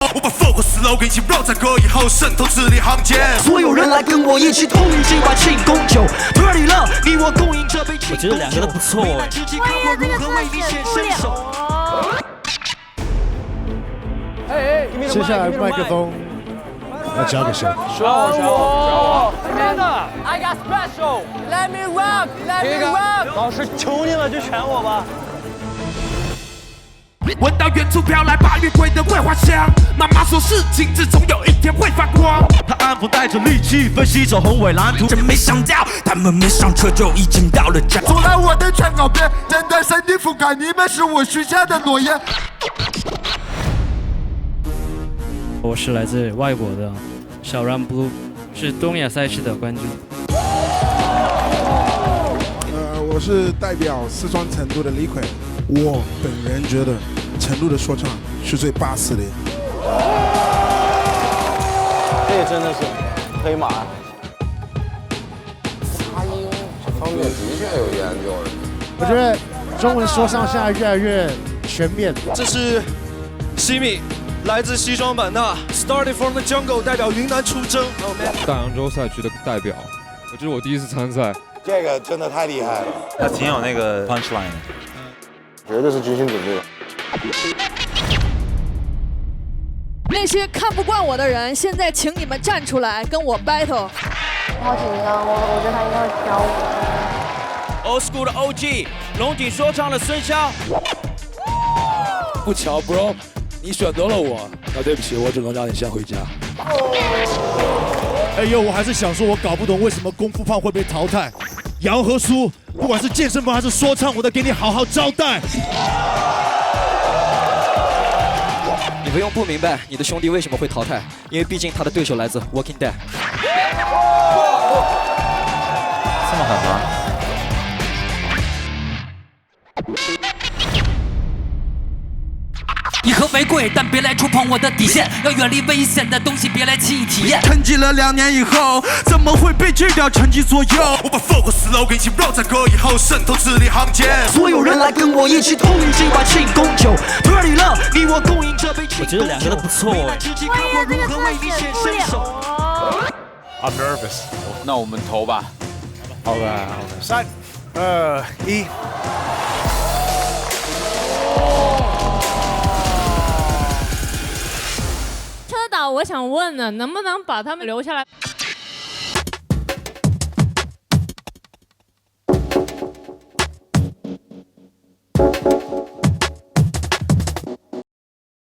我把 focus logo 一起 roll 在歌以后，渗透字里行间。所有人来跟我一起同饮这碗庆功酒 ，Party 了，你我共饮这杯庆功酒。我觉得两个都不错哎。我也这个选不了。接下来麦克风要交给谁？选我。I got special. Let me rock. Let me rock. 老师求你了，就选我吧。闻到远处飘来8月桂的桂花香，妈妈说事情只总有一天会发光。他安抚带着力气分析着宏伟蓝图，真没想到，他们没上车就已经到了家。走来我的全稿片，人的身体覆盖，你们是我许下的诺言。我是来自外国的小 Run Blue， 是东亚赛事的冠军。我是代表四川成都的李逵。我本人觉得成都的说唱是最巴适的。这真的是黑马。发音这方面的确有研究。我觉得中文说唱现在越来越全面。这是西米，来自西双版纳 ，Started from the jungle， 代表云南出征。大洋洲赛区的代表，这是我第一次参赛。这个真的太厉害了，他挺有那个 punchline 的。绝对是精心准备的。那些看不惯我的人，现在请你们站出来跟我 battle。好紧张，我觉得他应该会挑我。Old school 的 OG， 龙井说唱的孙骁。不巧 ，bro， 你选择了我，那对不起，我只能让你先回家。哎呦，我还是想说，我搞不懂为什么功夫胖会被淘汰。杨和苏，不管是健身房还是说唱，我都给你好好招待。你不用不明白你的兄弟为什么会淘汰，因为毕竟他的对手来自 Walking Dead。这么狠吗？以和为贵，但别来触碰我的底线，要远离危险的东西，别来轻易体验。沉寂了2年以后，怎么会被这条成绩左右？我把 focus logo 一起 roll 在歌以后，渗透字里行间。所有人来跟我一起同饮这碗庆功酒 ，Party 了，你我共饮这杯庆功酒。我觉得两个都不错哎。我也这个选不了。I'm nervous。那我们投吧。好吧，3、2、1。车导，我想问呢，能不能把他们留下来？